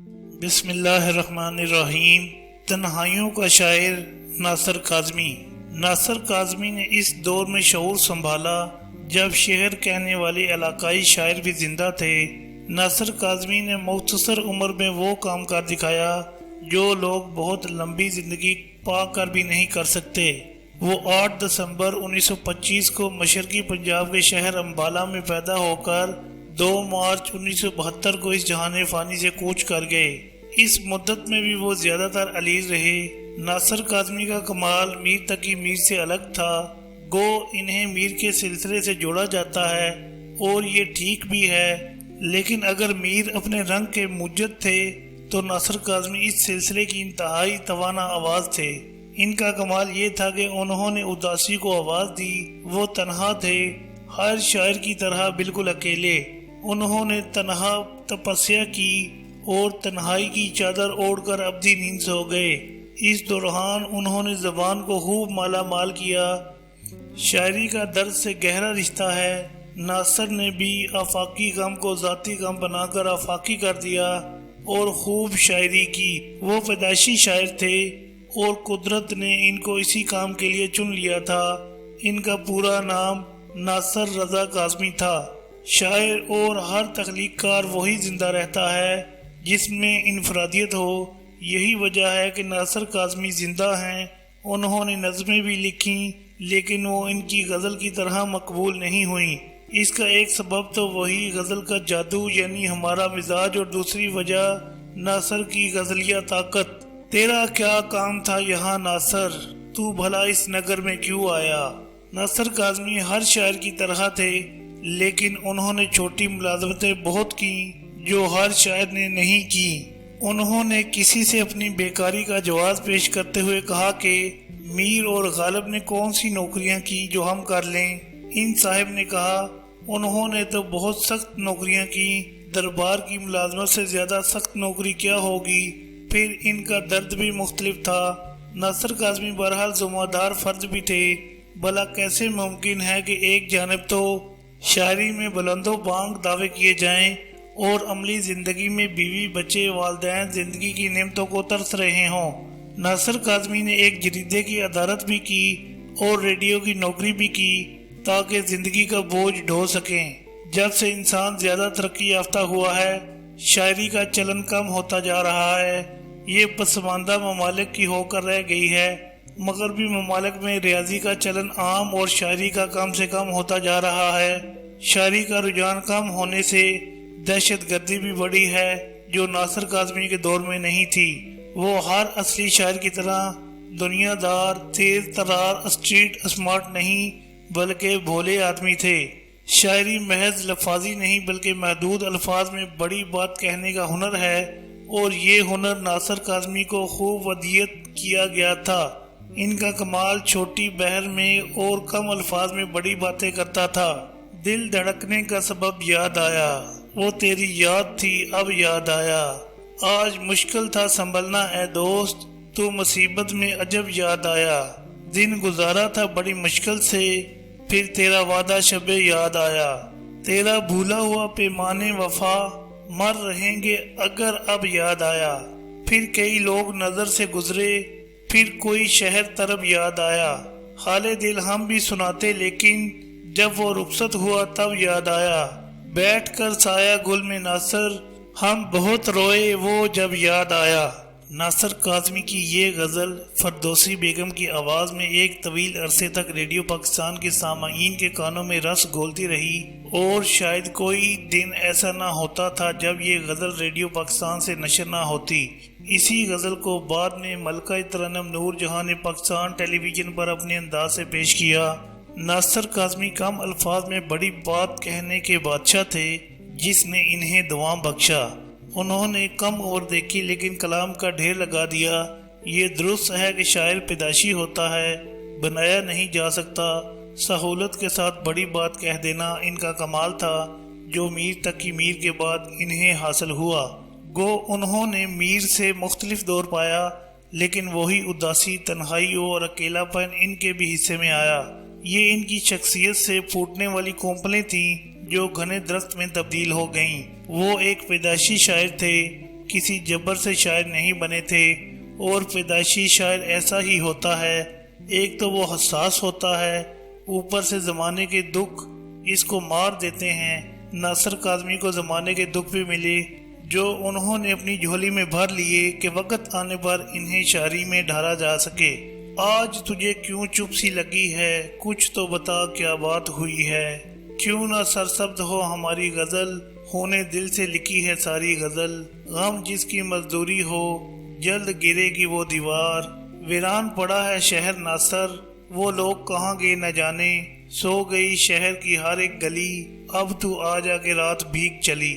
بسم اللہ الرحمن الرحیم۔ تنہائیوں کا شاعر ناصر کاظمی۔ ناصر کاظمی نے اس دور میں شعور سنبھالا جب شعر کہنے والے علاقائی شاعر بھی زندہ تھے۔ ناصر کاظمی نے مختصر عمر میں وہ کام کر دکھایا جو لوگ بہت لمبی زندگی پا کر بھی نہیں کر سکتے۔ وہ 8 دسمبر 1925 کو مشرقی پنجاب کے شہر امبالہ میں پیدا ہو کر 2 مارچ 1972 کو اس جہان فانی سے کوچ کر گئے۔ اس مدت میں بھی وہ زیادہ تر علیز رہے۔ ناصر کاظمی کا کمال میر تقی میر سے الگ تھا، گو انہیں میر کے سلسلے سے جوڑا جاتا ہے اور یہ ٹھیک بھی ہے، لیکن اگر میر اپنے رنگ کے موجد تھے تو ناصر کاظمی اس سلسلے کی انتہائی توانا آواز تھے۔ ان کا کمال یہ تھا کہ انہوں نے اداسی کو آواز دی۔ وہ تنہا تھے، ہر شاعر کی طرح بالکل اکیلے۔ انہوں نے تنہا تپسیا کی اور تنہائی کی چادر اوڑھ کر ابدی نیند سو گئے۔ اس دوران انہوں نے زبان کو خوب مالا مال کیا۔ شاعری کا درد سے گہرا رشتہ ہے۔ ناصر نے بھی آفاقی غم کو ذاتی غم بنا کر آفاقی کر دیا اور خوب شاعری کی۔ وہ پیدائشی شاعر تھے اور قدرت نے ان کو اسی کام کے لیے چن لیا تھا۔ ان کا پورا نام ناصر رضا کاظمی تھا۔ شاعر اور ہر تخلیق کار وہی زندہ رہتا ہے جس میں انفرادیت ہو۔ یہی وجہ ہے کہ ناصر کاظمی زندہ ہیں۔ انہوں نے نظمیں بھی لکھیں لیکن وہ ان کی غزل کی طرح مقبول نہیں ہوئیں۔ اس کا ایک سبب تو وہی غزل کا جادو یعنی ہمارا مزاج، اور دوسری وجہ ناصر کی غزلیہ طاقت۔ تیرا کیا کام تھا یہاں ناصر، تو بھلا اس نگر میں کیوں آیا؟ ناصر کاظمی ہر شاعر کی طرح تھے، لیکن انہوں نے چھوٹی ملازمتیں بہت کیں جو ہر شاعر نے نہیں کی۔ انہوں نے کسی سے اپنی بیکاری کا جواز پیش کرتے ہوئے کہا کہ میر اور غالب نے کون سی نوکریاں کی جو ہم کر لیں؟ ان صاحب نے کہا انہوں نے تو بہت سخت نوکریاں کی، دربار کی ملازمت سے زیادہ سخت نوکری کیا ہوگی؟ پھر ان کا درد بھی مختلف تھا۔ ناصر کاظمی بہرحال ذمہ دار فرد بھی تھے۔ بھلا کیسے ممکن ہے کہ ایک جانب تو شاعری میں بلند و بانگ دعوے کیے جائیں اور عملی زندگی میں بیوی بچے والدین زندگی کی نعمتوں کو ترس رہے ہوں؟ ناصر کاظمی نے ایک جریدے کی ادارت بھی کی اور ریڈیو کی نوکری بھی کی تاکہ زندگی کا بوجھ ڈھو سکیں۔ جب سے انسان زیادہ ترقی یافتہ ہوا ہے، شاعری کا چلن کم ہوتا جا رہا ہے۔ یہ پسماندہ ممالک کی ہو کر رہ گئی ہے۔ مغربی ممالک میں ریاضی کا چلن عام اور شاعری کا کم سے کم ہوتا جا رہا ہے۔ شاعری کا رجحان کم ہونے سے دہشت گردی بھی بڑی ہے جو ناصر کاظمی کے دور میں نہیں تھی۔ وہ ہر اصلی شاعر کی طرح دنیا دار، تیز ترار، اسٹریٹ اسمارٹ نہیں بلکہ بھولے آدمی تھے۔ شاعری محض لفاظی نہیں بلکہ محدود الفاظ میں بڑی بات کہنے کا ہنر ہے، اور یہ ہنر ناصر کاظمی کو خوب ودیت کیا گیا تھا۔ ان کا کمال چھوٹی بحر میں اور کم الفاظ میں بڑی باتیں کرتا تھا۔ دل دھڑکنے کا سبب یاد آیا، وہ تیری یاد تھی اب یاد آیا۔ آج مشکل تھا سنبھلنا اے دوست، تو مصیبت میں عجب یاد آیا۔ دن گزارا تھا بڑی مشکل سے، پھر تیرا وعدہ شب یاد آیا۔ تیرا بھولا ہوا پیمانے وفا، مر رہیں گے اگر اب یاد آیا۔ پھر کئی لوگ نظر سے گزرے، پھر کوئی شہر طرب یاد آیا۔ حال دل ہم بھی سناتے لیکن جب وہ رخصت ہوا تب یاد آیا۔ بیٹھ کر سایہ گل میں ناصر، ہم بہت روئے وہ جب یاد آیا۔ ناصر کاظمی کی یہ غزل فردوسی بیگم کی آواز میں ایک طویل عرصے تک ریڈیو پاکستان کے سامعین کے کانوں میں رس گھولتی رہی، اور شاید کوئی دن ایسا نہ ہوتا تھا جب یہ غزل ریڈیو پاکستان سے نشر نہ ہوتی۔ اسی غزل کو بعد میں ملکہ ترنم نور جہاں نے پاکستان ٹیلی ویژن پر اپنے انداز سے پیش کیا۔ ناصر کاظمی کم الفاظ میں بڑی بات کہنے کے بادشاہ تھے جس نے انہیں دوام بخشا۔ انہوں نے کم عمر دیکھی لیکن کلام کا ڈھیر لگا دیا۔ یہ درست ہے کہ شاعر پیدائشی ہوتا ہے، بنایا نہیں جا سکتا۔ سہولت کے ساتھ بڑی بات کہہ دینا ان کا کمال تھا جو میر تقی میر کے بعد انہیں حاصل ہوا۔ گو انہوں نے میر سے مختلف دور پایا، لیکن وہی اداسی، تنہائی اور اکیلا پن ان کے بھی حصے میں آیا۔ یہ ان کی شخصیت سے پھوٹنے والی کونپلیں تھیں جو گھنے درخت میں تبدیل ہو گئیں۔ وہ ایک پیدائشی شاعر تھے، کسی جبر سے شاعر نہیں بنے تھے، اور پیدائشی شاعر ایسا ہی ہوتا ہے، ایک تو وہ حساس ہوتا ہے، اوپر سے زمانے کے دکھ اس کو مار دیتے ہیں۔ ناصر کاظمی کو زمانے کے دکھ بھی ملے جو انہوں نے اپنی جھولی میں بھر لیے کہ وقت آنے پر انہیں شاعری میں ڈھالا جا سکے۔ آج تجھے کیوں چپ سی لگی ہے، کچھ تو بتا کیا بات ہوئی ہے، کیوں نہ سرسبز ہو ہماری غزل، ہونے دل سے لکھی ہے ساری غزل، غم جس کی مزدوری ہو جلد گرے گی وہ دیوار، ویران پڑا ہے شہر ناصر، وہ لوگ کہاں گئے نہ جانے، سو گئی شہر کی ہر ایک گلی، اب تو آ جا کے رات بھیگ چلی۔